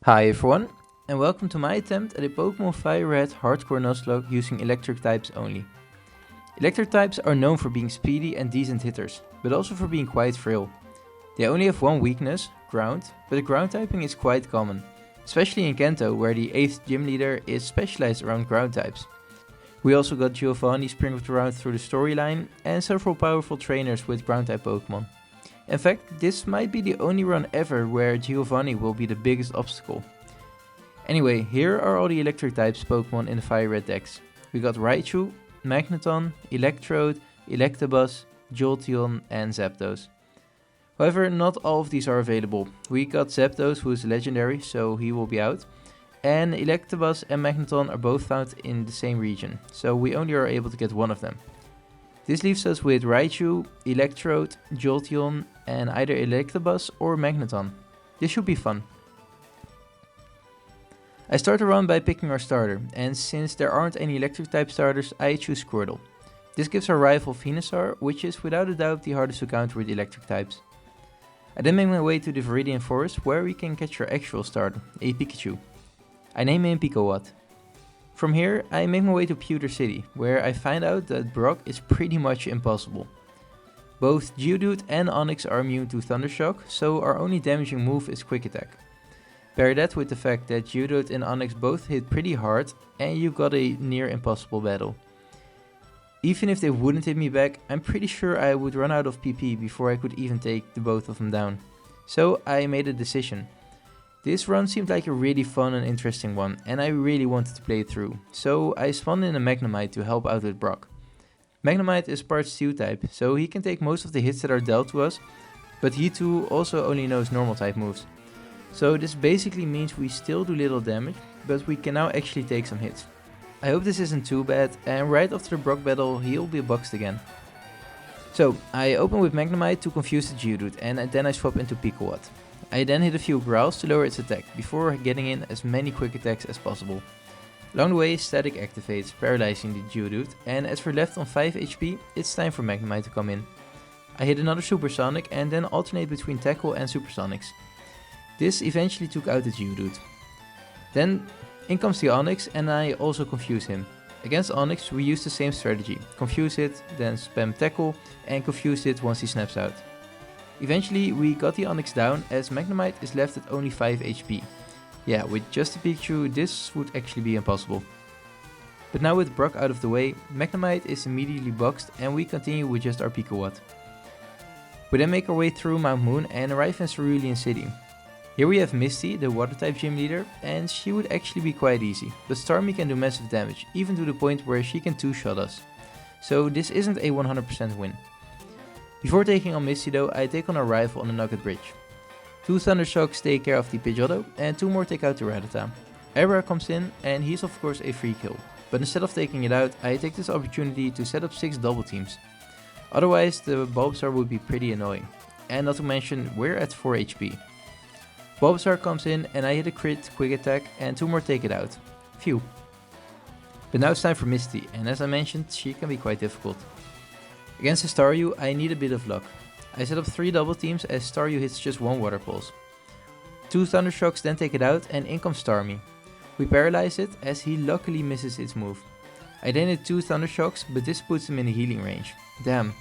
Hi everyone, and welcome to my attempt at a Pokemon FireRed Hardcore Nuzlocke using electric types only. Electric types are known for being speedy and decent hitters, but also for being quite frail. They only have one weakness, ground, but the ground typing is quite common, especially in Kanto where the 8th gym leader is specialized around ground types. We also got Giovanni sprinkled around through the storyline and several powerful trainers with ground type Pokemon. In fact, this might be the only run ever where Giovanni will be the biggest obstacle. Anyway, here are all the electric types Pokemon in the FireRed decks. We got Raichu, Magneton, Electrode, Electabuzz, Jolteon and Zapdos. However, not all of these are available. We got Zapdos, who is legendary, so he will be out. And Electabuzz and Magneton are both found in the same region, so we only are able to get one of them. This leaves us with Raichu, Electrode, Jolteon and either Electabuzz or Magneton. This should be fun. I start the run by picking our starter, and since there aren't any electric type starters, I choose Squirtle. This gives our rival Venusaur, which is without a doubt the hardest to counter with electric types. I then make my way to the Viridian Forest where we can catch our actual starter, a Pikachu. I name him Picowat. From here, I make my way to Pewter City, where I find out that Brock is pretty much impossible. Both Geodude and Onix are immune to Thundershock, so our only damaging move is Quick Attack. Pair that with the fact that Geodude and Onix both hit pretty hard, and you got a near impossible battle. Even if they wouldn't hit me back, I'm pretty sure I would run out of PP before I could even take the both of them down. So I made a decision. This run seemed like a really fun and interesting one, and I really wanted to play it through, so I spawned in a Magnemite to help out with Brock. Magnemite is part Steel type, so he can take most of the hits that are dealt to us, but he too also only knows normal type moves. So this basically means we still do little damage, but we can now actually take some hits. I hope this isn't too bad, and right after the Brock battle he'll be boxed again. So I open with Magnemite to confuse the Geodude, and then I swap into Picowat. I then hit a few growls to lower its attack, before getting in as many quick attacks as possible. Along the way, Static activates, paralyzing the Geodude, and as we're left on 5 HP, it's time for Magnemite to come in. I hit another Supersonic and then alternate between Tackle and Supersonics. This eventually took out the Geodude. Then in comes the Onix and I also confuse him. Against Onix we use the same strategy, confuse it, then spam Tackle and confuse it once he snaps out. Eventually we got the Onix down as Magnemite is left at only 5 HP. Yeah, with just a Pikachu this would actually be impossible. But now with Brock out of the way, Magnemite is immediately boxed and we continue with just our Picowat. We then make our way through Mount Moon and arrive in Cerulean City. Here we have Misty, the water type gym leader, and she would actually be quite easy, but Starmie can do massive damage, even to the point where she can two-shot us. So this isn't a 100% win. Before taking on Misty though, I take on our rival on the Nugget Bridge. 2 Thundershocks take care of the Pidgeotto and 2 more take out the Rattata. Erika comes in and he's of course a free kill, but instead of taking it out, I take this opportunity to set up 6 double teams. Otherwise the Bulbasaur would be pretty annoying, and not to mention we're at 4 HP. Bulbasaur comes in and I hit a crit quick attack and 2 more take it out. Phew. But now it's time for Misty, and as I mentioned, she can be quite difficult. Against a Staryu I need a bit of luck. I set up 3 double teams as Staryu hits just 1 Water Pulse. 2 Thundershocks then take it out and in comes Starmie. We paralyze it as he luckily misses its move. I then hit 2 Thundershocks, but this puts him in the healing range. Damn.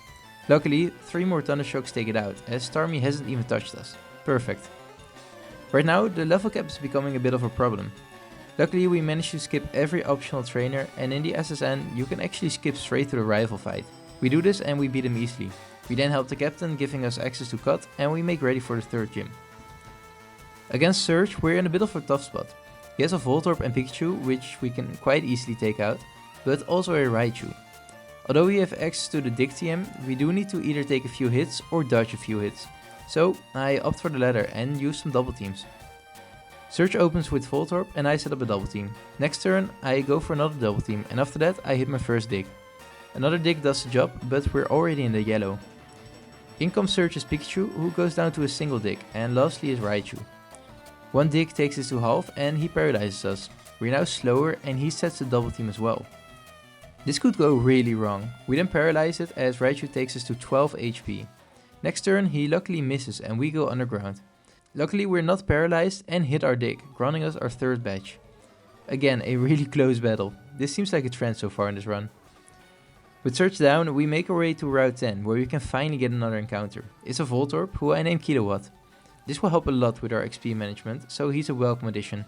Luckily 3 more Thundershocks take it out as Starmie hasn't even touched us. Perfect. Right now the level cap is becoming a bit of a problem. Luckily we managed to skip every optional trainer, and in the SSN you can actually skip straight to the rival fight. We do this and we beat him easily. We then help the captain, giving us access to Cut, and we make ready for the 3rd gym. Against Surge we're in a bit of a tough spot. He has a Voltorb and Pikachu, which we can quite easily take out, but also a Raichu. Although we have access to the Dig TM, we do need to either take a few hits or dodge a few hits. So I opt for the latter and use some double teams. Surge opens with Voltorb and I set up a double team. Next turn I go for another double team, and after that I hit my first dig. Another dig does the job, but we're already in the yellow. In comes Surge's Pikachu, who goes down to a single dig, and lastly is Raichu. 1 dig takes us to half and he paralyzes us. We're now slower and he sets the double team as well. This could go really wrong. We then paralyze it as Raichu takes us to 12 HP. Next turn he luckily misses and we go underground. Luckily we're not paralyzed and hit our dig, granting us our third badge. Again, a really close battle. This seems like a trend so far in this run. With search down, we make our way to Route 10, where we can finally get another encounter. It's a Voltorb, who I named Kilowatt. This will help a lot with our XP management, so he's a welcome addition.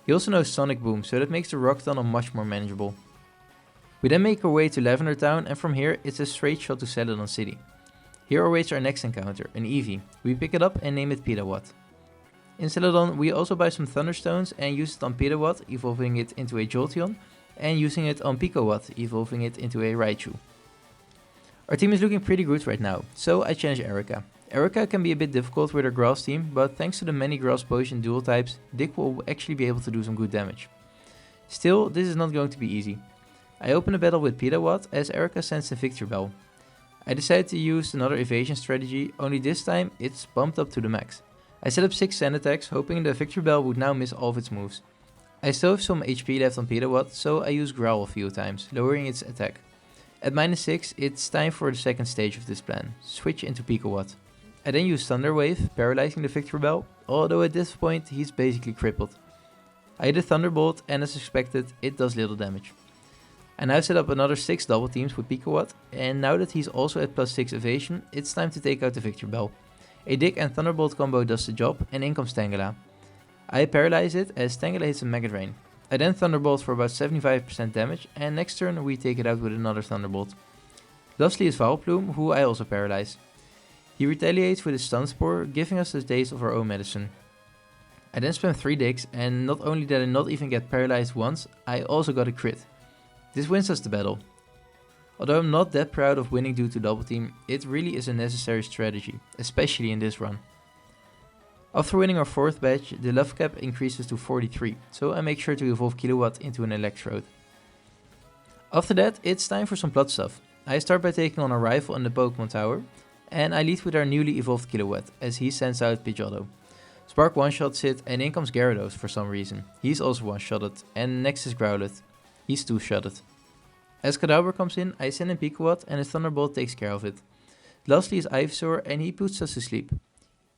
He also knows Sonic Boom, so that makes the rock tunnel much more manageable. We then make our way to Lavender Town, and from here it's a straight shot to Celadon City. Here awaits our next encounter, an Eevee. We pick it up and name it Petawatt. In Celadon we also buy some Thunderstones and use it on Petawatt, evolving it into a Jolteon, and using it on Pikowatt, evolving it into a Raichu. Our team is looking pretty good right now, so I challenge Erika. Erika can be a bit difficult with her grass team, but thanks to the many grass potion dual types, Dick will actually be able to do some good damage. Still, this is not going to be easy. I open a battle with Petawatt as Erika sends a Victory Bell. I decide to use another evasion strategy, only this time it's bumped up to the max. I set up 6 sand attacks, hoping the Victory Bell would now miss all of its moves. I still have some HP left on Petawatt, so I use Growl a few times, lowering its attack. At -6, it's time for the second stage of this plan, switch into Pikowatt. I then use Thunder Wave, paralyzing the Victory Bell, although at this point he's basically crippled. I hit a Thunderbolt and as expected, it does little damage. I now set up another 6 double teams with Pikowatt, and now that he's also at +6 evasion, it's time to take out the Victory Bell. A Dig and Thunderbolt combo does the job, and in comes Tangela. I paralyze it as Tangela hits a Mega Drain. I then Thunderbolt for about 75% damage, and next turn we take it out with another Thunderbolt. Lastly is Vileplume, who I also paralyze. He retaliates with his Stun Spore, giving us a taste of our own medicine. I then spam 3 digs, and not only did I not even get paralyzed once, I also got a crit. This wins us the battle. Although I'm not that proud of winning due to double team, it really is a necessary strategy, especially in this run. After winning our 4th badge, the love cap increases to 43, so I make sure to evolve Kilowatt into an Electrode. After that, it's time for some plot stuff. I start by taking on a rifle in the Pokemon Tower, and I lead with our newly evolved Kilowatt, as he sends out Pidgeotto. Spark one-shots it, and in comes Gyarados for some reason. He's also one-shotted, and next is Growlithe. He's two-shotted. As Kadabra comes in, I send in Pikowatt and a Thunderbolt takes care of it. Lastly is Ivysaur and he puts us to sleep.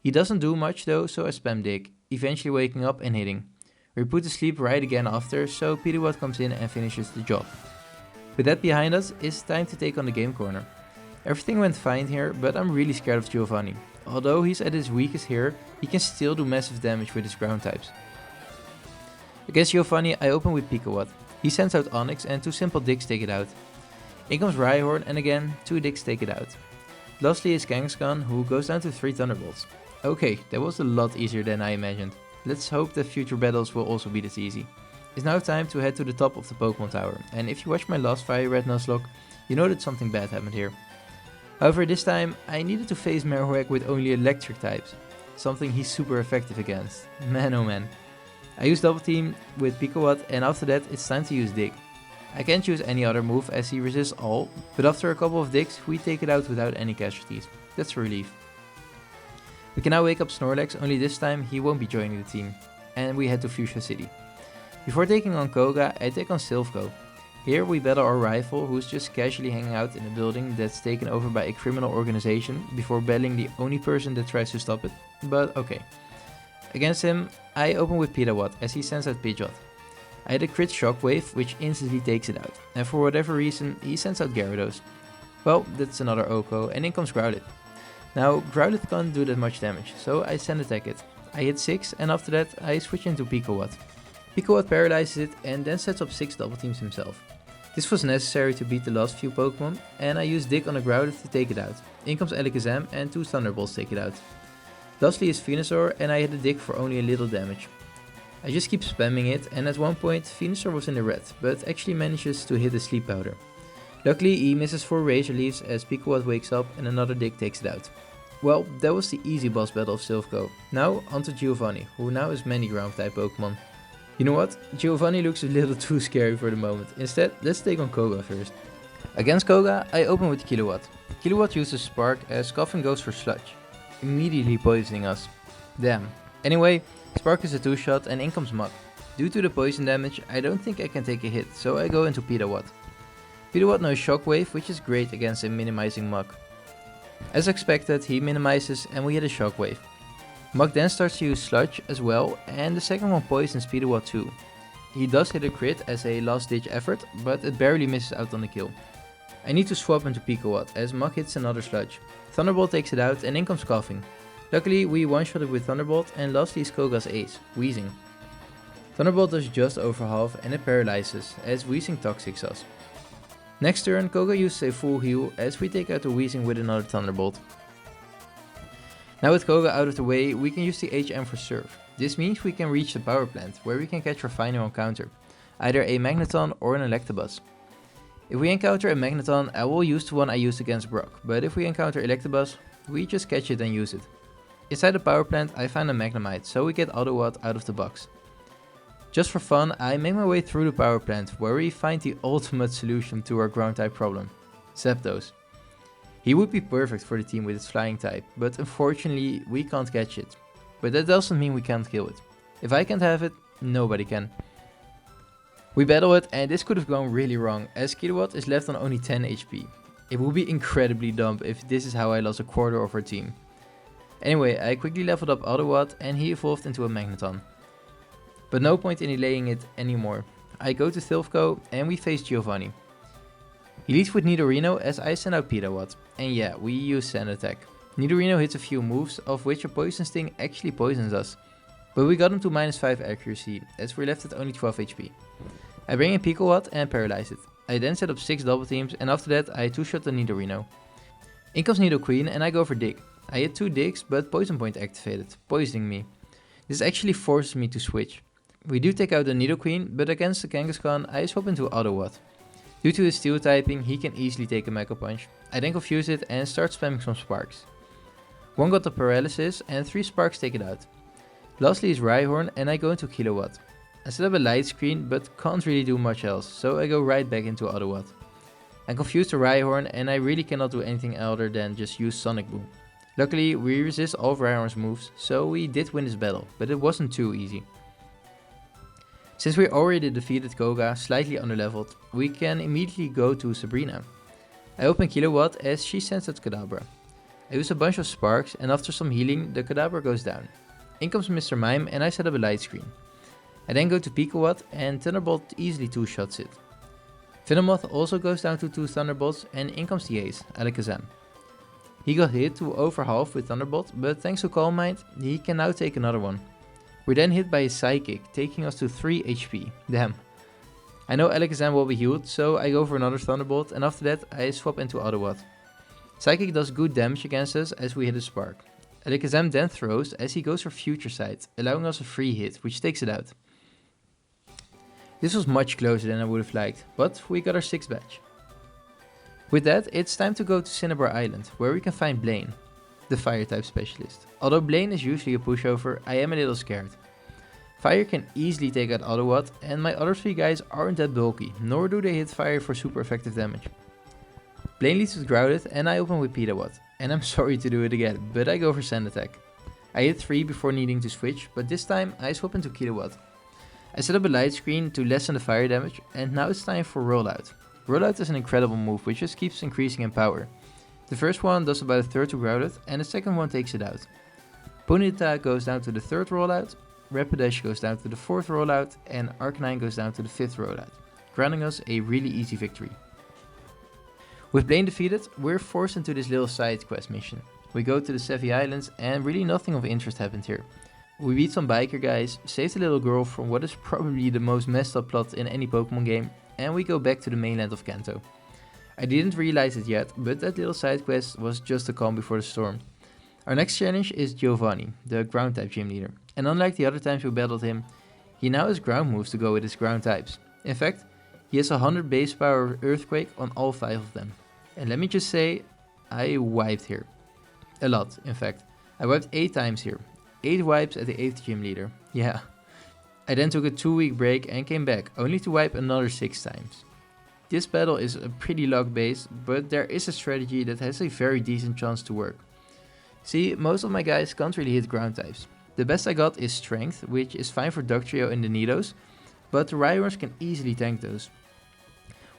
He doesn't do much though, so I spam Dig, eventually waking up and hitting. We're put to sleep right again after, so Pikowatt comes in and finishes the job. With that behind us, it's time to take on the game corner. Everything went fine here, but I'm really scared of Giovanni. Although he's at his weakest here, he can still do massive damage with his ground types. Against Giovanni, I open with Pikowatt. He sends out Onyx and 2 simple digs take it out. In comes Rhyhorn and again 2 digs take it out. Lastly is Kangaskhan, who goes down to 3 Thunderbolts. Okay, that was a lot easier than I imagined. Let's hope that future battles will also be this easy. It's now time to head to the top of the Pokemon Tower, and if you watched my last FireRed Nuzlocke, you know that something bad happened here. However, this time I needed to face Marowak with only electric types, something he's super effective against. Man oh man. I use double team with Pikowatt and after that it's time to use Dig. I can't use any other move as he resists all, but after a couple of digs we take it out without any casualties. That's a relief. We can now wake up Snorlax, only this time he won't be joining the team, and we head to Fuchsia City. Before taking on Koga, I take on Silph Co. Here we battle our rival who's just casually hanging out in a building that's taken over by a criminal organization before battling the only person that tries to stop it, but okay. Against him, I open with Petawatt as he sends out Pidgeot. I hit a crit Shockwave which instantly takes it out, and for whatever reason he sends out Gyarados. Well, that's another Oko and in comes Growlithe. Now Growlithe can't do that much damage, so I sand attack it. I hit 6 and after that I switch into Pikowatt. Pikowatt paralyzes it and then sets up 6 double teams himself. This was necessary to beat the last few Pokemon and I use Dig on a Growlithe to take it out. In comes Alakazam and 2 Thunderbolts take it out. Lastly is Venusaur and I hit a Dig for only a little damage. I just keep spamming it and at one point Venusaur was in the red, but actually manages to hit a Sleep Powder. Luckily he misses 4 Razor Leaves as Pikowatt wakes up and another Dig takes it out. Well, that was the easy boss battle of Silph Co. Now onto Giovanni, who now has many ground type Pokemon. You know what? Giovanni looks a little too scary for the moment. Instead, let's take on Koga first. Against Koga, I open with Kilowatt. Kilowatt uses Spark as Coffin goes for Sludge, immediately poisoning us. Damn. Anyway, Spark is a 2-shot and in comes Muk. Due to the poison damage, I don't think I can take a hit, so I go into Petawatt. Petawatt knows Shockwave, which is great against him minimizing Muk. As expected, he minimizes and we hit a Shockwave. Muk then starts to use Sludge as well, and the second one poisons Speedy too. He does hit a crit as a last ditch effort, but it barely misses out on the kill. I need to swap into Pikawatt as Muk hits another Sludge. Thunderbolt takes it out and in comes Coughing. Luckily we one-shotted with Thunderbolt and lastly is Koga's ace, Wheezing. Thunderbolt does just over half and it paralyzes as Wheezing toxics us. Next turn Koga uses a full heal as we take out the Wheezing with another Thunderbolt. Now with Koga out of the way, we can use the HM for Surf. This means we can reach the power plant, where we can catch our final encounter, either a Magneton or an Electabuzz. If we encounter a Magneton, I will use the one I used against Brock, but if we encounter Electabuzz, we just catch it and use it. Inside the power plant I find a Magnemite, so we get Autowatt out of the box. Just for fun, I make my way through the power plant, where we find the ultimate solution to our ground type problem, Zapdos. He would be perfect for the team with its flying type, but unfortunately we can't catch it. But that doesn't mean we can't kill it. If I can't have it, nobody can. We battle it and this could have gone really wrong, as Kilowatt is left on only 10 HP. It would be incredibly dumb if this is how I lost a quarter of our team. Anyway, I quickly leveled up Autowatt and he evolved into a Magneton. But no point in delaying it anymore. I go to Silph Co and we face Giovanni. He leads with Nidorino as I send out Petawatt, and yeah, we use Sand Attack. Nidorino hits a few moves, of which a Poison Sting actually poisons us. But we got him to -5 accuracy, as we're left at only 12 HP. I bring in Pikawatt and paralyze it. I then set up 6 double teams and after that I 2-shot the Nidorino. In comes Nidoqueen and I go for Dig. I hit 2 digs but Poison Point activated, poisoning me. This actually forces me to switch. We do take out the Nidoqueen, but against the Kangaskhan I swap into Autowatt. Due to his steel typing, he can easily take a Mega Punch. I then confuse it and start spamming some Sparks. One got the paralysis and 3 Sparks take it out. Lastly is Rhyhorn and I go into Kilowatt. I set up a light screen but can't really do much else, so I go right back into Autowatt. I confuse the Rhyhorn and I really cannot do anything other than just use Sonic Boom. Luckily we resist all of Rhyhorn's moves, so we did win this battle, but it wasn't too easy. Since we already defeated Koga, slightly underleveled, we can immediately go to Sabrina. I open Kilowatt as she sends out Kadabra. I use a bunch of Sparks and after some healing, the Kadabra goes down. In comes Mr. Mime and I set up a light screen. I then go to Pikawatt and Thunderbolt easily 2-shots it. Venomoth also goes down to 2 Thunderbolts and in comes the ace, Alakazam. He got hit to over half with Thunderbolt, but thanks to Calm Mind, he can now take another one. We're then hit by a Psychic, taking us to 3 HP. Damn. I know Alakazam will be healed, so I go for another Thunderbolt and after that I swap into Autowatt. Psychic does good damage against us as we hit a Spark. Alakazam then throws as he goes for Future Sight, allowing us a free hit, which takes it out. This was much closer than I would have liked, but we got our 6th badge. With that, it's time to go to Cinnabar Island, where we can find Blaine, the Fire type specialist. Although Blaine is usually a pushover, I am a little scared. Fire can easily take out Autowatt, and my other 3 guys aren't that bulky, nor do they hit fire for super effective damage. Blaine leads with Grouded and I open with Petawatt, and I'm sorry to do it again, but I go for Sand Attack. I hit 3 before needing to switch, but this time I swap into Kilowatt. I set up a light screen to lessen the fire damage, and now it's time for Rollout. Rollout is an incredible move which just keeps increasing in power. The first one does about a third to Grouded, and the second one takes it out. Ponyta goes down to the 3rd rollout, Rapidash goes down to the 4th rollout, and Arcanine goes down to the 5th rollout, granting us a really easy victory. With Blaine defeated, we're forced into this little side quest mission. We go to the Sevi Islands and really nothing of interest happened here. We beat some biker guys, saved a little girl from what is probably the most messed up plot in any Pokemon game, and we go back to the mainland of Kanto. I didn't realize it yet, but that little side quest was just the calm before the storm. Our next challenge is Giovanni, the ground type gym leader, and unlike the other times we battled him, he now has ground moves to go with his ground types. In fact, he has 100 base power Earthquake on all 5 of them. And let me just say, I wiped here. A lot, in fact. I wiped 8 times here. 8 wipes at the 8th gym leader. Yeah. I then took a 2-week break and came back, only to wipe another 6 times. This battle is a pretty luck based, but there is a strategy that has a very decent chance to work. See, most of my guys can't really hit ground types. The best I got is Strength, which is fine for Dugtrio and the Nidos, but the Rhyhorns can easily tank those.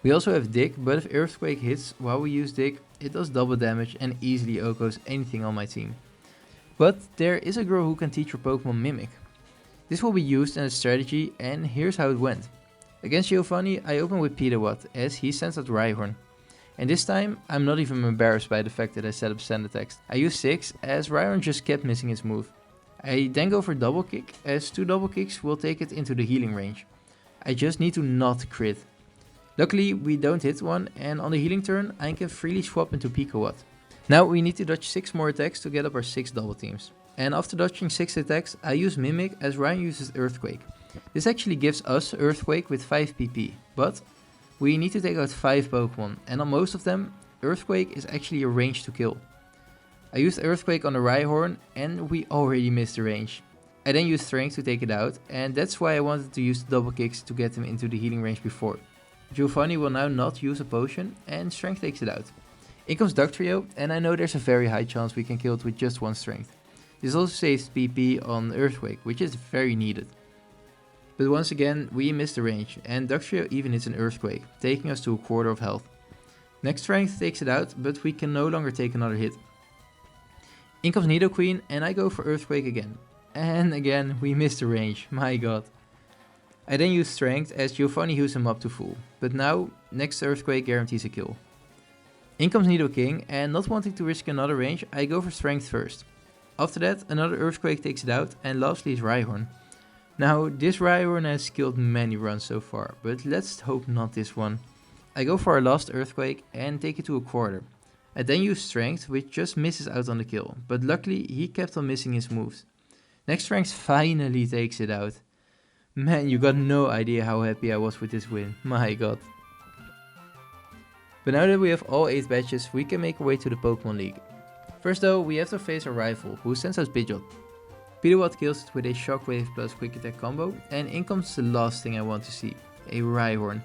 We also have Dig, but if Earthquake hits while we use Dig, it does double damage and easily OHKOs anything on my team. But there is a girl who can teach your Pokemon Mimic. This will be used in a strategy, and here's how it went. Against Giovanni, I open with Peterwatt as he sends out Rhyhorn. And this time, I'm not even embarrassed by the fact that I set up send attacks. I use 6 as Rhyhorn just kept missing his move. I then go for double kick as 2 double kicks will take it into the healing range. I just need to not crit. Luckily we don't hit one, and on the healing turn I can freely swap into Pekowatt. Now we need to dodge 6 more attacks to get up our 6 double teams. And after dodging 6 attacks I use Mimic as Ryan uses Earthquake. This actually gives us Earthquake with 5 PP, but we need to take out 5 Pokemon, and on most of them Earthquake is actually a range to kill. I used Earthquake on the Rhyhorn and we already missed the range. I then used Strength to take it out, and that's why I wanted to use the double kicks to get him into the healing range before. Giovanni will now not use a potion and Strength takes it out. In comes Dugtrio, and I know there's a very high chance we can kill it with just 1 Strength. This also saves PP on Earthquake, which is very needed. But once again we missed the range, and Dugtrio even hits an Earthquake, taking us to a quarter of health. Next Strength takes it out, but we can no longer take another hit. In comes Nidoqueen, and I go for Earthquake again. And again we missed the range, my god. I then use Strength as Giovanni heals him up to full, but now next Earthquake guarantees a kill. In comes Nidoking, and not wanting to risk another range I go for Strength first. After that another Earthquake takes it out, and lastly is Rhyhorn. Now this Rhyhorn has killed many runs so far, but let's hope not this one. I go for our last Earthquake and take it to a quarter. I then use Strength, which just misses out on the kill, but luckily he kept on missing his moves. Next Strength finally takes it out. Man, you got no idea how happy I was with this win, my god. But now that we have all 8 badges, we can make our way to the Pokemon League. First though, we have to face our rival, who sends out Pidgeot. Peterwatt kills it with a Shockwave plus Quick Attack combo, and in comes the last thing I want to see, a Rhyhorn.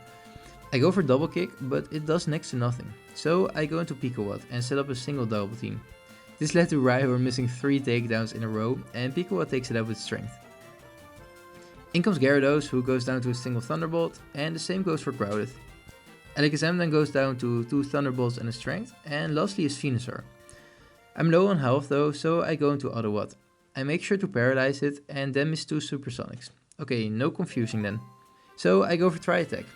I go for double kick, but it does next to nothing, so I go into Pekowatt and set up a single double team. This led to Rhyhorn missing 3 takedowns in a row, and Pekowatt takes it out with Strength. In comes Gyarados, who goes down to a single Thunderbolt, and the same goes for Groudon. Alakazam then goes down to 2 Thunderbolts and a Strength, and lastly is Venusaur. I'm low on health though, so I go into Autowatt. I make sure to paralyze it and then miss 2 Supersonics. Okay, no confusing then. So I go for Tri-Attack.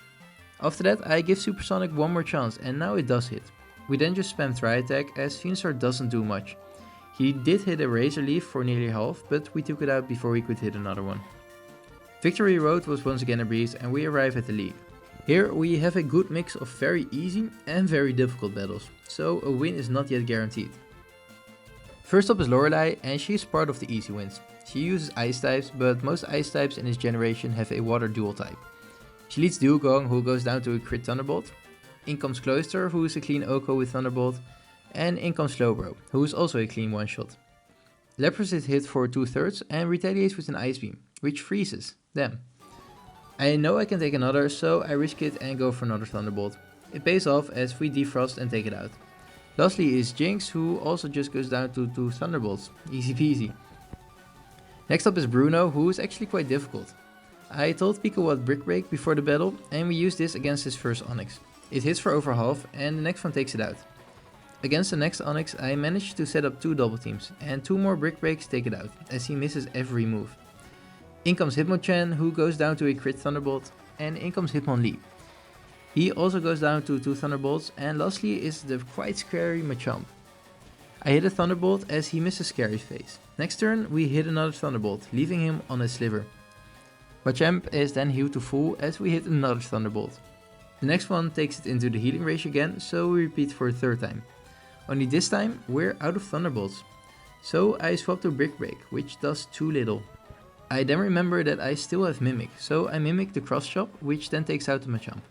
After that I give Supersonic one more chance, and now it does hit. We then just spam Tri-Attack as Venusaur doesn't do much. He did hit a Razor Leaf for nearly half, but we took it out before we could hit another one. Victory Road was once again a breeze, and we arrive at the league. Here we have a good mix of very easy and very difficult battles, so a win is not yet guaranteed. First up is Lorelei, and she is part of the easy wins. She uses ice types, but most ice types in this generation have a water dual type. She leads Dewgong, who goes down to a crit Thunderbolt. In comes Cloyster, who is a clean Oko with Thunderbolt. And in comes Slowbro, who is also a clean one-shot. Lapras is hit for 2/3 and retaliates with an Ice Beam, which freezes them. I know I can take another, so I risk it and go for another Thunderbolt. It pays off as we defrost and take it out. Lastly is Jinx, who also just goes down to 2 Thunderbolts, easy peasy. Next up is Bruno, who is actually quite difficult. I told Pekowatt Brick Break before the battle, and we used this against his first Onix. It hits for over half, and the next one takes it out. Against the next Onix I managed to set up 2 double teams, and 2 more Brick Breaks take it out, as he misses every move. In comes Hitmonchan, who goes down to a crit Thunderbolt, and in comes Hitmonlee. He also goes down to 2 Thunderbolts, and lastly is the quite scary Machamp. I hit a Thunderbolt as he misses Scary's face. Next turn we hit another Thunderbolt, leaving him on a sliver. Machamp is then healed to full as we hit another Thunderbolt. The next one takes it into the healing range again, so we repeat for a 3rd time. Only this time we're out of Thunderbolts. So I swap to Brick Break, which does too little. I then remember that I still have Mimic, so I mimic the Cross Chop, which then takes out the Machamp.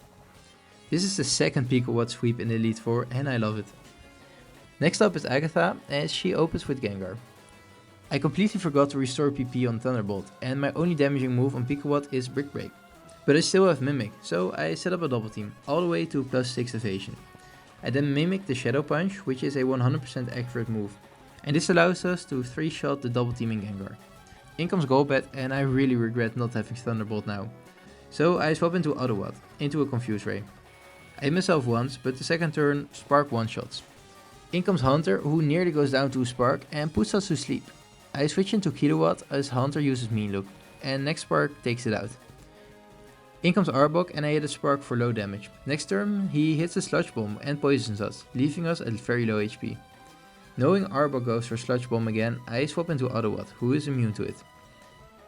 This is the second Pekowatt sweep in the Elite Four, and I love it. Next up is Agatha, as she opens with Gengar. I completely forgot to restore PP on Thunderbolt, and my only damaging move on Pekowatt is Brick Break. But I still have Mimic, so I set up a double team, all the way to +6 evasion. I then mimic the Shadow Punch, which is a 100% accurate move, and this allows us to 3-shot the double teaming Gengar. In comes Golbat, and I really regret not having Thunderbolt now. So I swap into Autowatt, into a Confuse Ray. I hit myself once, but the second turn Spark one-shots. In comes Hunter, who nearly goes down to Spark and puts us to sleep. I switch into Kilowatt as Hunter uses Mean Look, and next Spark takes it out. In comes Arbok and I hit a Spark for low damage. Next turn he hits a Sludge Bomb and poisons us, leaving us at very low HP. Knowing Arbok goes for Sludge Bomb again, I swap into Autowatt, who is immune to it.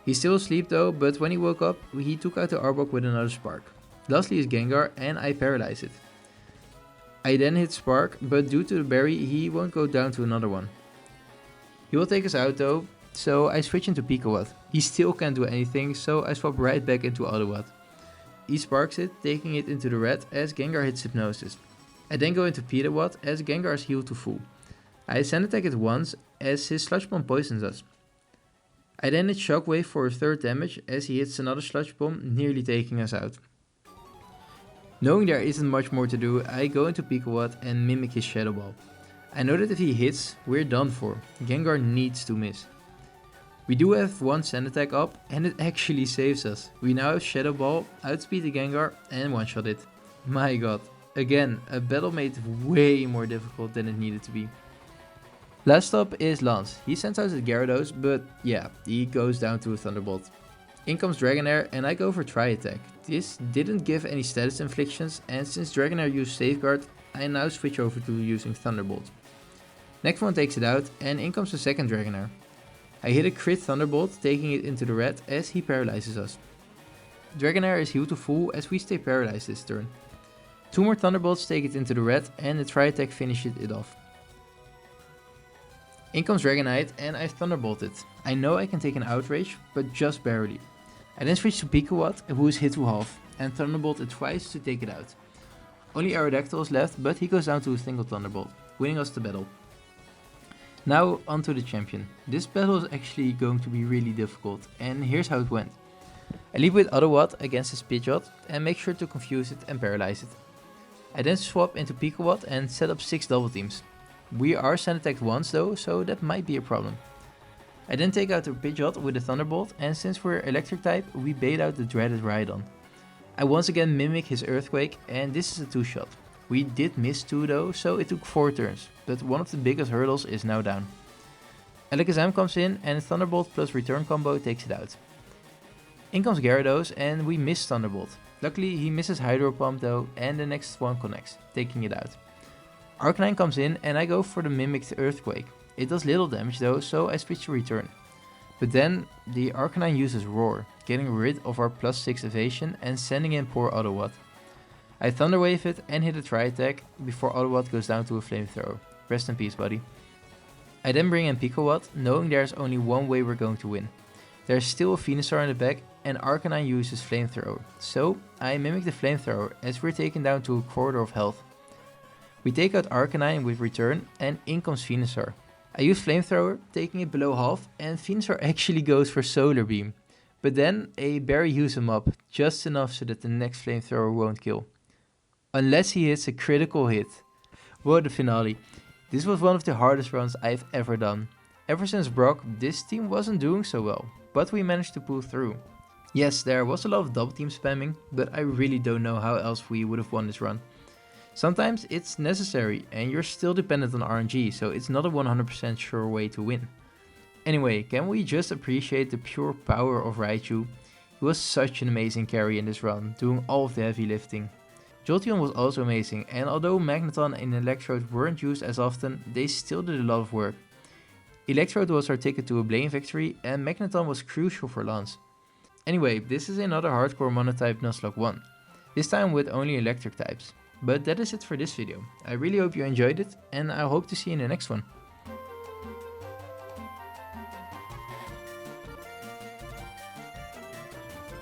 He's still asleep though, but when he woke up, he took out the Arbok with another Spark. Lastly is Gengar and I paralyze it. I then hit Spark, but due to the berry, he won't go down to another one. He will take us out though, so I switch into Pikawatt. He still can't do anything, so I swap right back into Autowatt. He sparks it, taking it into the red as Gengar hits Hypnosis. I then go into Petawatt as Gengar is healed to full. I sand attack it once as his Sludge Bomb poisons us. I then hit Shockwave for a third damage as he hits another Sludge Bomb, nearly taking us out. Knowing there isn't much more to do, I go into Pikawatt and mimic his Shadow Ball. I know that if he hits, we're done for. Gengar needs to miss. We do have one sand attack up and it actually saves us. We now have Shadow Ball, outspeed the Gengar and one-shot it. My god, again, a battle made way more difficult than it needed to be. Last up is Lance. He sends out his Gyarados, but yeah, he goes down to a Thunderbolt. In comes Dragonair and I go for Tri-Attack. This didn't give any status inflictions and since Dragonair used Safeguard, I now switch over to using Thunderbolt. Next one takes it out and in comes the second Dragonair. I hit a crit Thunderbolt, taking it into the red as he paralyzes us. Dragonair is healed to full as we stay paralyzed this turn. Two more Thunderbolts take it into the red and the Tri-Attack finishes it off. In comes Dragonite and I Thunderbolt it. I know I can take an Outrage, but just barely. I then switch to Pikawatt, who is hit to half, and Thunderbolt it twice to take it out. Only Aerodactyl is left, but he goes down to a single Thunderbolt, winning us the battle. Now onto the champion. This battle is actually going to be really difficult, and here's how it went. I lead with Autowatt against his Pidgeot and make sure to confuse it and paralyze it. I then swap into Pikawatt and set up 6 double teams. We are sand attacked once though, so that might be a problem. I then take out the Pidgeot with a Thunderbolt and since we're electric type, we bait out the dreaded Rhydon. I once again mimic his Earthquake and this is a 2-shot. We did miss 2 though, so it took 4 turns, but one of the biggest hurdles is now down. Alakazam comes in and Thunderbolt plus return combo takes it out. In comes Gyarados and we miss Thunderbolt. Luckily he misses Hydro Pump though and the next one connects, taking it out. Arcanine comes in and I go for the mimicked Earthquake. It does little damage though, so I switch to return. But then the Arcanine uses Roar, getting rid of our plus 6 evasion and sending in poor Autowatt. I Thunder Wave it and hit a Tri-Attack before Autowatt goes down to a Flamethrower. Rest in peace buddy. I then bring in Pikawatt, knowing there's only one way we're going to win. There's still a Venusaur in the back and Arcanine uses Flamethrower, so I mimic the Flamethrower as we're taken down to a quarter of health. We take out Arcanine with return and in comes Venusaur. I use Flamethrower, taking it below half and Venusaur actually goes for Solar Beam. But then a berry heals him up, just enough so that the next Flamethrower won't kill. Unless he hits a critical hit. What a finale. This was one of the hardest runs I've ever done. Ever since Brock, this team wasn't doing so well, but we managed to pull through. Yes, there was a lot of double team spamming, but I really don't know how else we would have won this run. Sometimes it's necessary and you're still dependent on RNG, so it's not a 100% sure way to win. Anyway, can we just appreciate the pure power of Raichu? He was such an amazing carry in this run, doing all of the heavy lifting. Jolteon was also amazing, and although Magneton and Electrode weren't used as often, they still did a lot of work. Electrode was our ticket to a Blaine victory, and Magneton was crucial for Lance. Anyway, this is another Hardcore Monotype Nuzlocke 1, this time with only electric types. But that is it for this video. I really hope you enjoyed it, and I hope to see you in the next one.